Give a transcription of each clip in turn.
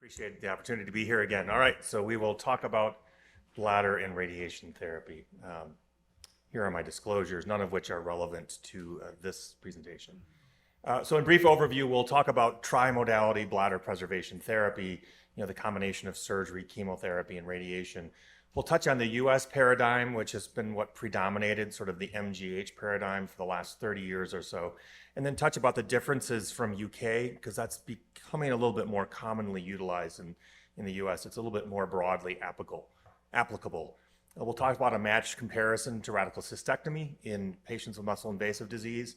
Appreciate the opportunity to be here again. All right, so we will talk about bladder and radiation therapy. Here are my disclosures, none of which are relevant to this presentation. So in brief overview, we'll talk about tri-modality bladder preservation therapy, the combination of surgery, chemotherapy, and radiation. We'll touch on the US paradigm, which has been what predominated, sort of the MGH paradigm for the last 30 years or so, and then touch about the differences from UK, because that's becoming a little bit more commonly utilized in the US. It's a little bit more broadly applicable. We'll talk about a matched comparison to radical cystectomy in patients with muscle invasive disease.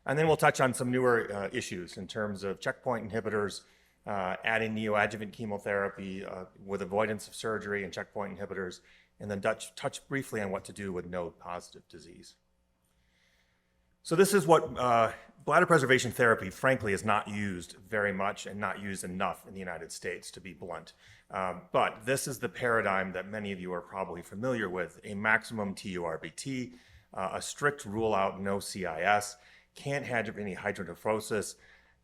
And then we'll touch on some newer issues in terms of checkpoint inhibitors, adding neoadjuvant chemotherapy with avoidance of surgery and checkpoint inhibitors, and then touch briefly on what to do with node-positive disease. So this is what bladder preservation therapy, frankly, is not used very much and not used enough in the United States, to be blunt. But this is the paradigm that many of you are probably familiar with: a maximum TURBT, a strict rule out, no CIS, can't have any hydronephrosis,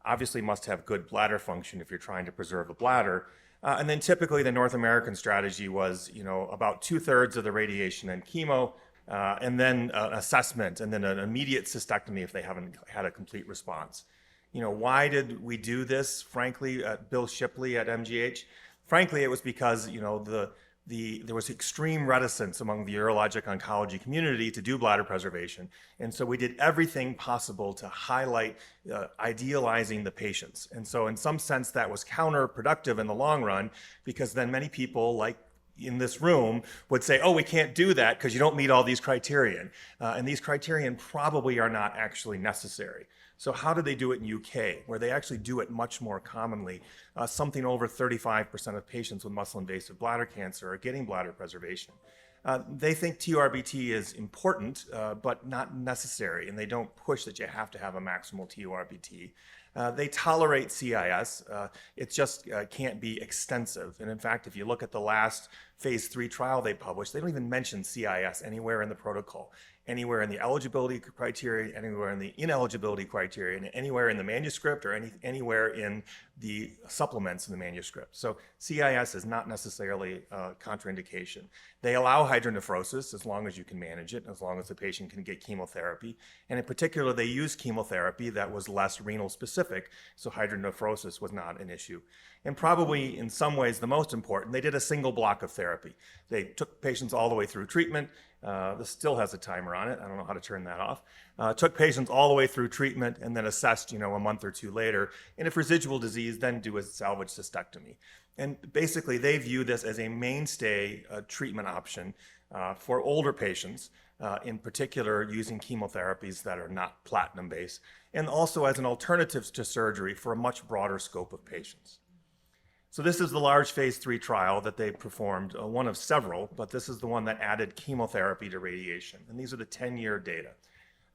obviously must have good bladder function if you're trying to preserve the bladder. And then typically the North American strategy was, about 2/3 of the radiation and chemo, and then assessment, and then an immediate cystectomy if they haven't had a complete response. Why did we do this, frankly, Bill Shipley at MGH? Frankly, it was because, there was extreme reticence among the urologic oncology community to do bladder preservation. And so we did everything possible to highlight idealizing the patients. And so in some sense, that was counterproductive in the long run, because then many people, like in this room, would say, oh, we can't do that because you don't meet all these criterion. And these criterion probably are not actually necessary. So how do they do it in UK, where they actually do it much more commonly? Something over 35% of patients with muscle-invasive bladder cancer are getting bladder preservation. They think TURBT is important, but not necessary, and they don't push that you have to have a maximal TURBT. They tolerate CIS. It just can't be extensive. And in fact, if you look at the last phase 3 trial they published, they don't even mention CIS anywhere in the protocol, anywhere in the eligibility criteria, anywhere in the ineligibility criteria, and anywhere in the manuscript, or anywhere in the supplements in the manuscript. So CIS is not necessarily a contraindication. They allow hydronephrosis as long as you can manage it, as long as the patient can get chemotherapy. And in particular, they use chemotherapy that was less renal specific, so hydronephrosis was not an issue. And probably in some ways the most important, they did a single block of therapy. They took patients all the way through treatment. This still has a timer on it. I don't know how to turn that off. Took patients all the way through treatment and then assessed, a month or two later. And if residual disease, then do a salvage cystectomy. And basically, they view this as a mainstay treatment option for older patients, in particular using chemotherapies that are not platinum-based, and also as an alternative to surgery for a much broader scope of patients. So this is the large phase 3 trial that they performed, one of several, but this is the one that added chemotherapy to radiation. And these are the 10-year data.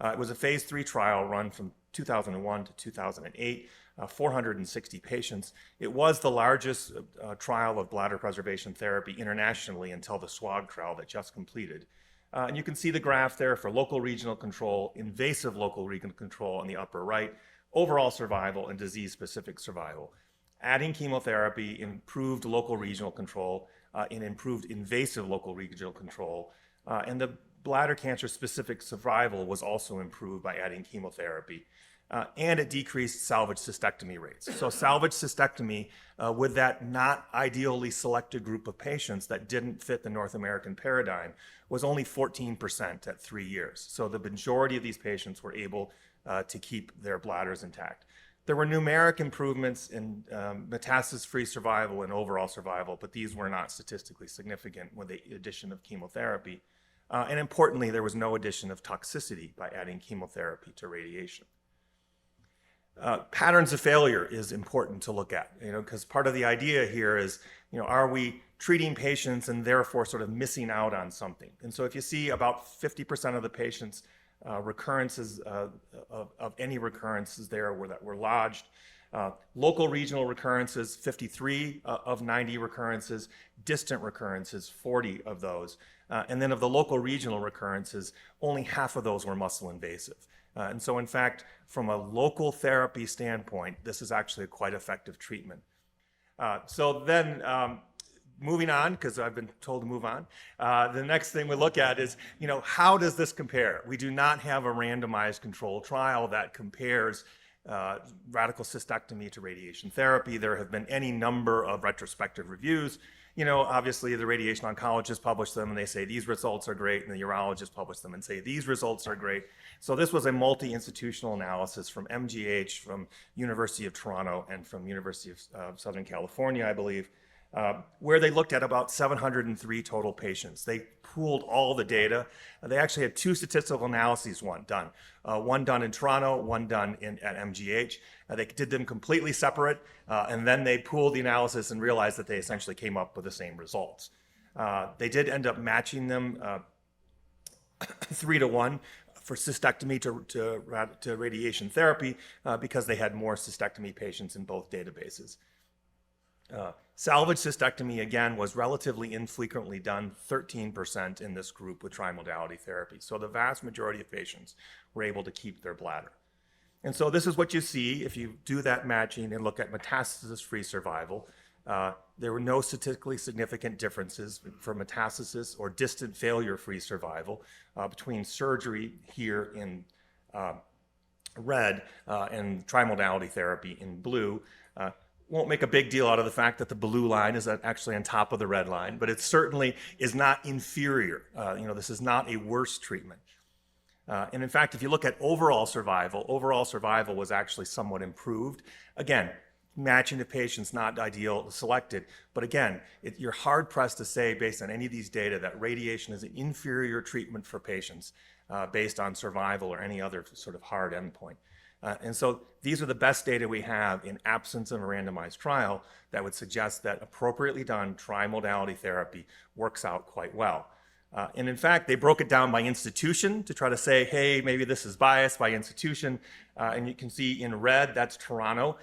It was a phase 3 trial run from 2001 to 2008, 460 patients. It was the largest trial of bladder preservation therapy internationally until the SWOG trial that just completed. And you can see the graph there for local regional control, invasive local regional control on the upper right, overall survival, and disease-specific survival. Adding chemotherapy improved local regional control and improved invasive local regional control. And the bladder cancer specific survival was also improved by adding chemotherapy. And it decreased salvage cystectomy rates. So salvage cystectomy with that not ideally selected group of patients that didn't fit the North American paradigm was only 14% at 3 years. So the majority of these patients were able to keep their bladders intact. There were numeric improvements in metastasis-free survival and overall survival, but these were not statistically significant with the addition of chemotherapy. And importantly, there was no addition of toxicity by adding chemotherapy to radiation. Patterns of failure is important to look at, because part of the idea here is, are we treating patients and therefore sort of missing out on something? And so if you see about 50% of the patients recurrences of any recurrences there that were lodged. Local regional recurrences, 53 of 90 recurrences, distant recurrences, 40 of those. And then of the local regional recurrences, only half of those were muscle invasive. And so in fact, from a local therapy standpoint, this is actually a quite effective treatment. So then, moving on, because I've been told to move on, the next thing we look at is, how does this compare? We do not have a randomized controlled trial that compares radical cystectomy to radiation therapy. There have been any number of retrospective reviews. Obviously the radiation oncologists publish them and they say these results are great, and the urologists publish them and say these results are great. So this was a multi-institutional analysis from MGH, from University of Toronto, and from University of Southern California, I believe, where they looked at about 703 total patients. They pooled all the data. They actually had two statistical analyses done. One done in Toronto, one done at MGH. They did them completely separate, and then they pooled the analysis and realized that they essentially came up with the same results. They did end up matching them 3-to-1 for cystectomy to radiation therapy because they had more cystectomy patients in both databases. Salvage cystectomy, again, was relatively infrequently done, 13% in this group with tri-modality therapy. So the vast majority of patients were able to keep their bladder. And so this is what you see if you do that matching and look at metastasis-free survival. There were no statistically significant differences for metastasis or distant failure-free survival between surgery here in red and tri-modality therapy in blue. Won't make a big deal out of the fact that the blue line is actually on top of the red line, but it certainly is not inferior. This is not a worse treatment. And in fact, if you look at overall survival was actually somewhat improved. Again, matching the patients, not ideal selected. But again, you're hard pressed to say based on any of these data that radiation is an inferior treatment for patients based on survival or any other sort of hard endpoint. And so these are the best data we have in absence of a randomized trial that would suggest that appropriately done tri-modality therapy works out quite well. And in fact, they broke it down by institution to try to say, hey, maybe this is biased by institution. And you can see in red, that's Toronto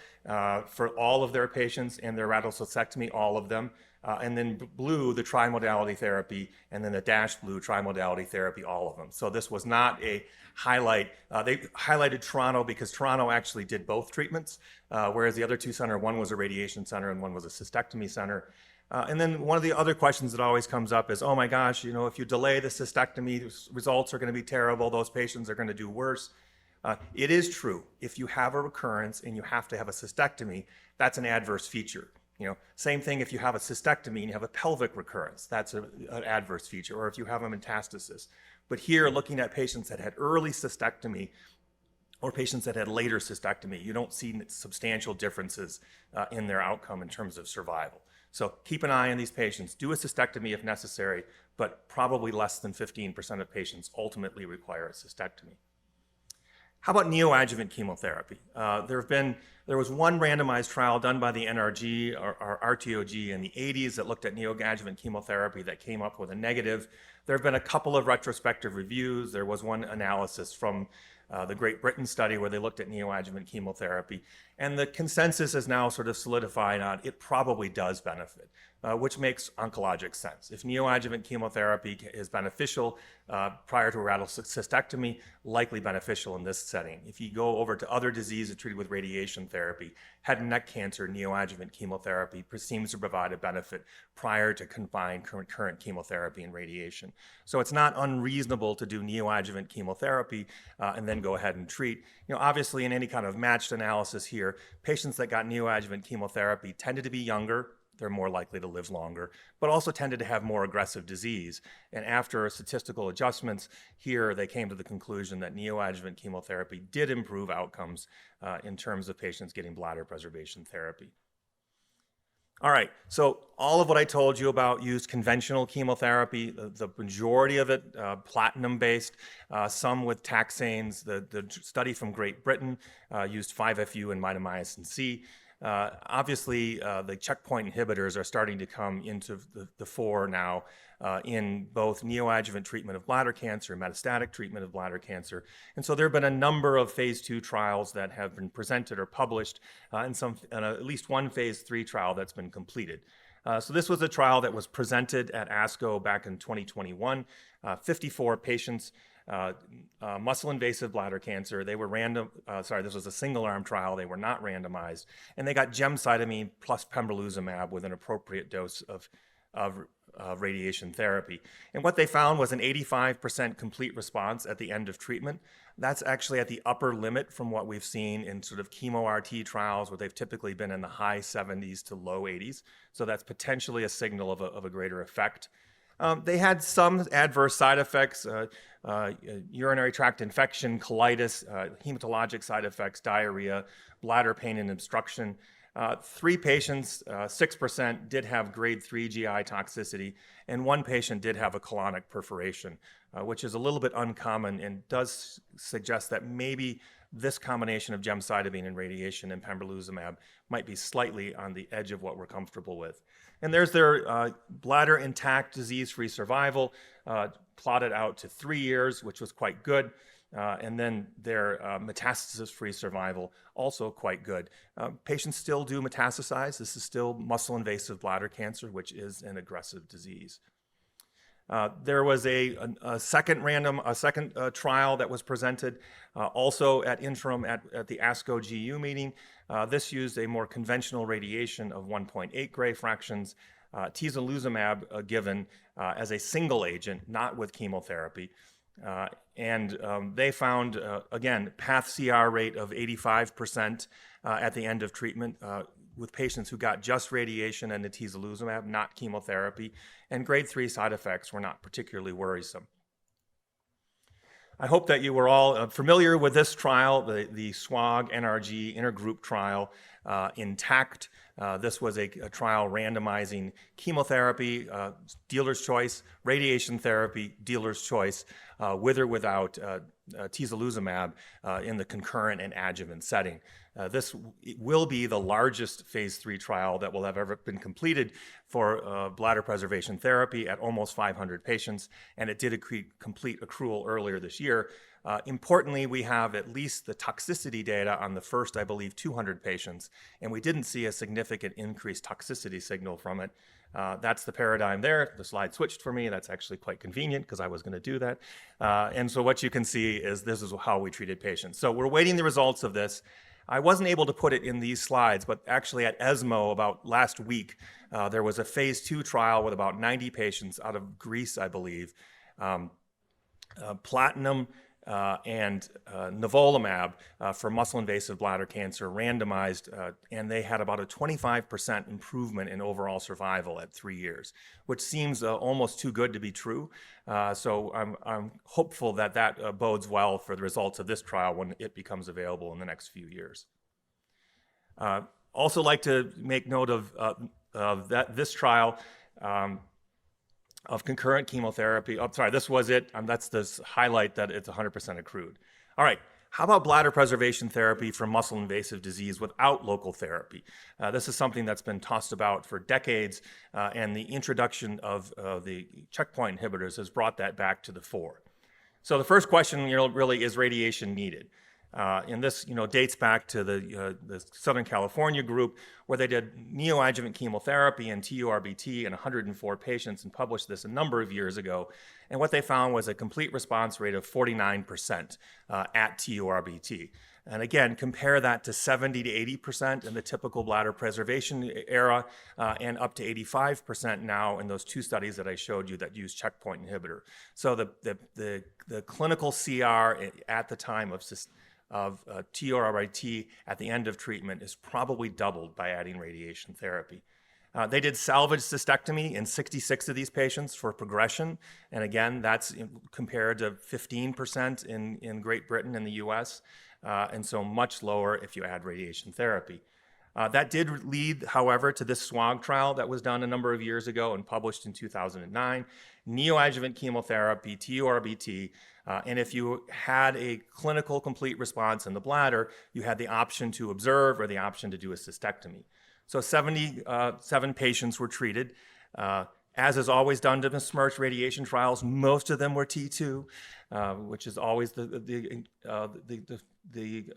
for all of their patients and their radical cystectomy, all of them. And then blue, the tri-modality therapy, and then the dashed blue, tri-modality therapy, all of them. So this was not a highlight. They highlighted Toronto because Toronto actually did both treatments, whereas the other two centers, one was a radiation center and one was a cystectomy center. And then one of the other questions that always comes up is, oh my gosh, if you delay the cystectomy, results are going to be terrible. Those patients are going to do worse. It is true. If you have a recurrence and you have to have a cystectomy, that's an adverse feature. Same thing if you have a cystectomy and you have a pelvic recurrence, that's an adverse feature, or if you have a metastasis. But here, looking at patients that had early cystectomy or patients that had later cystectomy, you don't see substantial differences in their outcome in terms of survival. So keep an eye on these patients. Do a cystectomy if necessary, but probably less than 15% of patients ultimately require a cystectomy. How about neoadjuvant chemotherapy? There was one randomized trial done by the NRG or RTOG in the 80s that looked at neoadjuvant chemotherapy that came up with a negative. There have been a couple of retrospective reviews. There was one analysis from the Great Britain study where they looked at neoadjuvant chemotherapy. And the consensus is now sort of solidified on it probably does benefit, which makes oncologic sense. If neoadjuvant chemotherapy is beneficial prior to a radical cystectomy, likely beneficial in this setting. If you go over to other diseases treated with radiation therapy, head and neck cancer, neoadjuvant chemotherapy seems to provide a benefit prior to combined current chemotherapy and radiation. So it's not unreasonable to do neoadjuvant chemotherapy and then go ahead and treat. Obviously in any kind of matched analysis here, patients that got neoadjuvant chemotherapy tended to be younger. They're more likely to live longer, but also tended to have more aggressive disease. And after statistical adjustments here, they came to the conclusion that neoadjuvant chemotherapy did improve outcomes in terms of patients getting bladder preservation therapy. All right, so all of what I told you about used conventional chemotherapy, the majority of it platinum-based, some with taxanes. The study from Great Britain used 5-FU and mitomycin C. Obviously, the checkpoint inhibitors are starting to come into the fore now in both neoadjuvant treatment of bladder cancer, metastatic treatment of bladder cancer. And so there have been a number of phase 2 trials that have been presented or published, and at least one phase 3 trial that's been completed. So this was a trial that was presented at FASCO back in 2021, 54 patients. muscle-invasive bladder cancer. They were this was a single-arm trial. They were not randomized. And they got gemcitabine plus pembrolizumab with an appropriate dose of radiation therapy. And what they found was an 85% complete response at the end of treatment. That's actually at the upper limit from what we've seen in sort of chemo-RT trials where they've typically been in the high 70s to low 80s. So that's potentially a signal of a greater effect. They had some adverse side effects, urinary tract infection, colitis, hematologic side effects, diarrhea, bladder pain and obstruction. 3 patients, 6% did have grade 3 GI toxicity, and 1 patient did have a colonic perforation, which is a little bit uncommon and does suggest that maybe this combination of gemcitabine and radiation and pembrolizumab might be slightly on the edge of what we're comfortable with. And there's their bladder intact disease-free survival plotted out to 3 years, which was quite good. And then their metastasis-free survival, also quite good. Patients still do metastasize. This is still muscle-invasive bladder cancer, which is an aggressive disease. There was a second trial that was presented also at interim at the ASCO GU meeting. This used a more conventional radiation of 1.8 Gray fractions, tislelizumab given as a single agent, not with chemotherapy. And they found, again, path CR rate of 85% at the end of treatment with patients who got just radiation and atezolizumab, not chemotherapy, and grade 3 side effects were not particularly worrisome. I hope that you were all familiar with this trial, the SWOG NRG intergroup trial, INTACT. This was a trial randomizing chemotherapy, dealer's choice, radiation therapy, dealer's choice, with or without tislelizumab in the concurrent and adjuvant setting. This will be the largest phase 3 trial that will have ever been completed for bladder preservation therapy at almost 500 patients, and it did complete accrual earlier this year. Importantly, we have at least the toxicity data on the first, I believe, 200 patients, and we didn't see a significant increased toxicity signal from it. That's the paradigm there. The slide switched for me. That's actually quite convenient because I was going to do that. And so what you can see is this is how we treated patients. So we're waiting the results of this. I wasn't able to put it in these slides, but actually at ESMO about last week, there was a phase 2 trial with about 90 patients out of Greece, I believe. Platinum and nivolumab for muscle-invasive bladder cancer randomized, and they had about a 25% improvement in overall survival at 3 years, which seems almost too good to be true. So I'm hopeful that that bodes well for the results of this trial when it becomes available in the next few years. Also like to make note of this trial of concurrent chemotherapy. Oh, sorry, this was it. That's this highlight that it's 100% accrued. All right, how about bladder preservation therapy for muscle-invasive disease without local therapy? This is something that's been tossed about for decades, and the introduction of the checkpoint inhibitors has brought that back to the fore. So the first question, really, is radiation needed? And this, dates back to the Southern California group where they did neoadjuvant chemotherapy and TURBT in 104 patients and published this a number of years ago. And what they found was a complete response rate of 49% at TURBT. And again, compare that to 70 to 80% in the typical bladder preservation era, and up to 85% now in those 2 studies that I showed you that use checkpoint inhibitor. So the clinical CR at the time of TURBT at the end of treatment is probably doubled by adding radiation therapy. They did salvage cystectomy in 66 of these patients for progression. And again, that's compared to 15% in Great Britain and the US, and so much lower if you add radiation therapy. That did lead, however, to this SWOG trial that was done a number of years ago and published in 2009. Neoadjuvant chemotherapy, TURBT, and if you had a clinical complete response in the bladder, you had the option to observe or the option to do a cystectomy. So 77 patients were treated. As is always done to besmirch radiation trials, most of them were T2, which is always the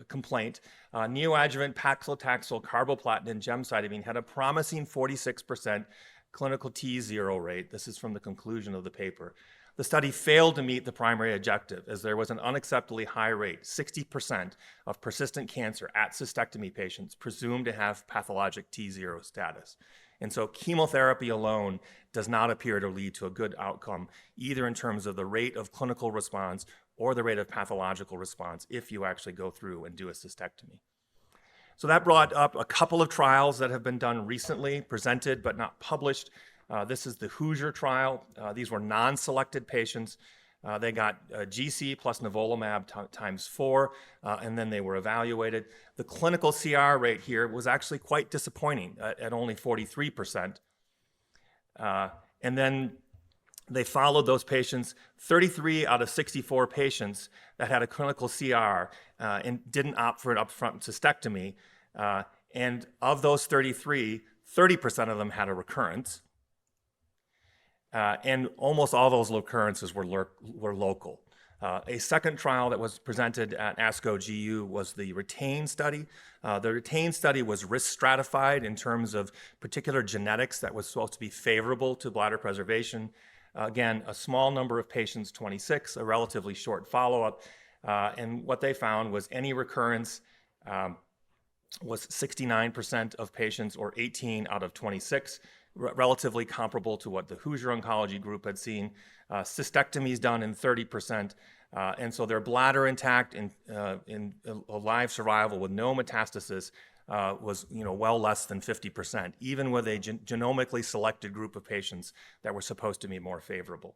complaint. Neoadjuvant paclitaxel, carboplatin, and gemcitabine had a promising 46% clinical T0 rate. This is from the conclusion of the paper. the study failed to meet the primary objective, as there was an unacceptably high rate, 60% of persistent cancer at cystectomy patients presumed to have pathologic T0 status. And so chemotherapy alone does not appear to lead to a good outcome, either in terms of the rate of clinical response or the rate of pathological response if you actually go through and do a cystectomy. So that brought up a couple of trials that have been done recently, presented but not published. This is the Hoosier trial. These were non-selected patients. They got GC plus nivolumab times 4, and then they were evaluated. The clinical CR rate here was actually quite disappointing at only 43%. And then they followed those patients, 33 out of 64 patients that had a clinical CR and didn't opt for an upfront cystectomy. And of those 33, 30% of them had a recurrence. And almost all those recurrences were local. A second trial that was presented at ASCO GU was the RETAIN study. The RETAIN study was risk stratified in terms of particular genetics that was supposed to be favorable to bladder preservation. Again, a small number of patients, 26, a relatively short follow-up. And what they found was any recurrence was 69% of patients, or 18 out of 26, relatively comparable to what the Hoosier Oncology group had seen. Cystectomies done in 30%, and so their bladder intact in a live survival with no metastasis was well less than 50%, even with a genomically selected group of patients that were supposed to be more favorable.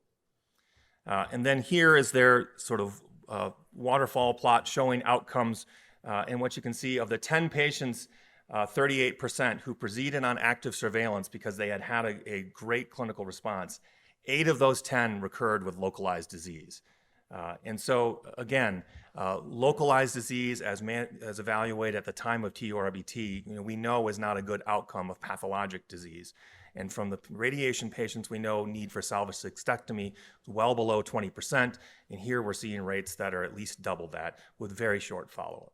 And then here is their sort of waterfall plot showing outcomes. And what you can see, of the 10 patients, 38% who proceeded on active surveillance because they had a great clinical response, 8 of those 10 recurred with localized disease. And so, again, localized disease as evaluated at the time of TURBT, we know is not a good outcome of pathologic disease. And from the radiation patients, we know need for salvage cystectomy is well below 20%. And here we're seeing rates that are at least double that with very short follow-up.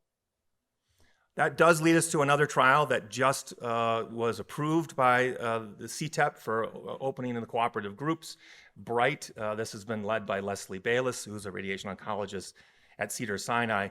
That does lead us to another trial that just was approved by the CTEP for opening in the cooperative groups. BRIGHT, this has been led by Leslie Bayless, who's a radiation oncologist at Cedars-Sinai.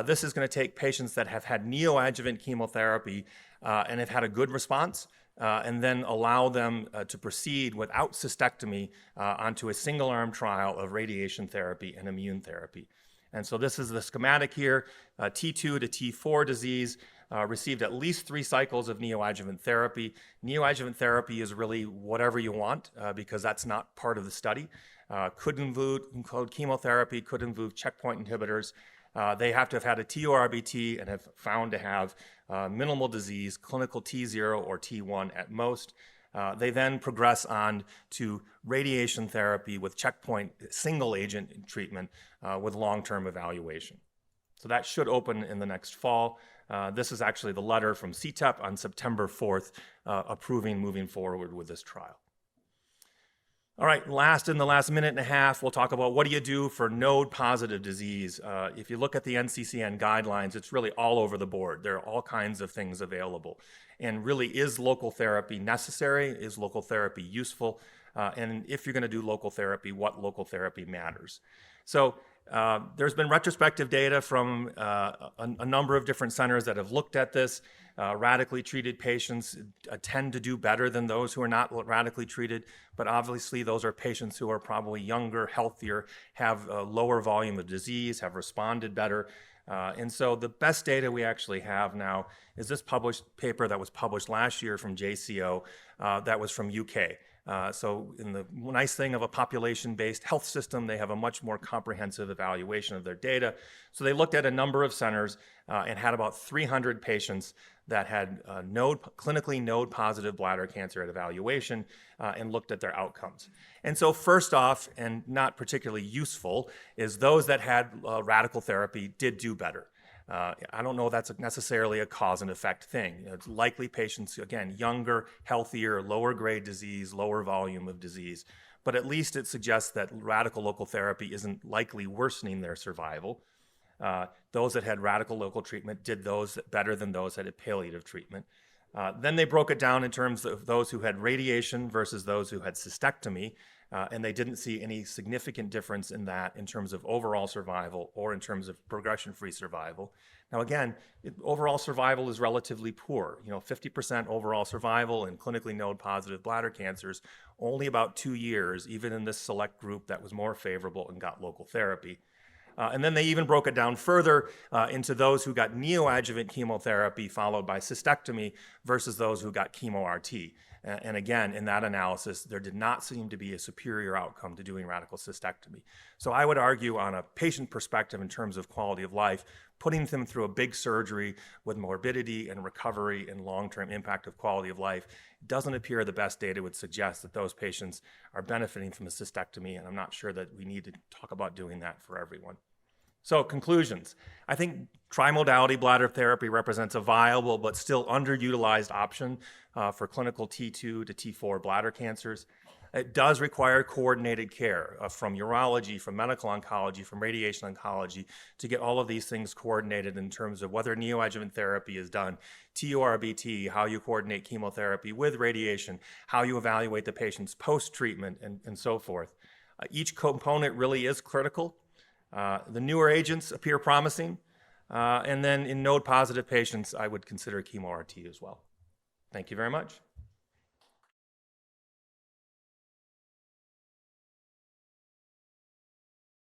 This is going to take patients that have had neoadjuvant chemotherapy and have had a good response, and then allow them to proceed without cystectomy onto a single-arm trial of radiation therapy and immune therapy. And so this is the schematic here. T2 to T4 disease received at least 3 cycles of neoadjuvant therapy. Neoadjuvant therapy is really whatever you want because that's not part of the study. Could include chemotherapy, could include checkpoint inhibitors. They have to have had a TURBT and have found to have minimal disease, clinical T0 or T1 at most. They then progress on to radiation therapy with checkpoint single agent treatment with long-term evaluation. So that should open in the next fall. This is actually the letter from CTEP on September 4th approving moving forward with this trial. All right, in the last minute and a half, we'll talk about what do you do for node-positive disease. If you look at the NCCN guidelines, it's really all over the board. There are all kinds of things available. And really, is local therapy necessary? Is local therapy useful? And if you're going to do local therapy, what local therapy matters? So there's been retrospective data from a number of different centers that have looked at this. Radically treated patients tend to do better than those who are not radically treated, but obviously those are patients who are probably younger, healthier, have a lower volume of disease, have responded better. And so the best data we actually have now is this paper that was published last year from JCO that was from UK. So in the nice thing of a population-based health system, they have a much more comprehensive evaluation of their data. So they looked at a number of centers and had about 300 patients that had clinically node-positive bladder cancer at evaluation and looked at their outcomes. And so first off, and not particularly useful, is those that had radical therapy did do better. I don't know if that's necessarily a cause and effect thing. It's likely patients, again, younger, healthier, lower grade disease, lower volume of disease, but at least it suggests that radical local therapy isn't likely worsening their survival. Those that had radical local treatment did those better than those that had palliative treatment. Then they broke it down in terms of those who had radiation versus those who had cystectomy, and they didn't see any significant difference in that in terms of overall survival or in terms of progression-free survival. Now again, overall survival is relatively poor. 50% overall survival in clinically node-positive bladder cancers, only about 2 years, even in this select group that was more favorable and got local therapy. And then they even broke it down further into those who got neoadjuvant chemotherapy followed by cystectomy versus those who got chemo-RT. And again, in that analysis, there did not seem to be a superior outcome to doing radical cystectomy. So I would argue on a patient perspective in terms of quality of life, putting them through a big surgery with morbidity and recovery and long-term impact of quality of life doesn't appear the best data would suggest that those patients are benefiting from a cystectomy, and I'm not sure that we need to talk about doing that for everyone. So conclusions. I think trimodality bladder therapy represents a viable but still underutilized option for clinical T2 to T4 bladder cancers. It does require coordinated care from urology, from medical oncology, from radiation oncology to get all of these things coordinated in terms of whether neoadjuvant therapy is done, TURBT, how you coordinate chemotherapy with radiation, how you evaluate the patient's post-treatment, and so forth. Each component really is critical. The newer agents appear promising, and then in node-positive patients, I would consider chemo-RT as well. Thank you very much.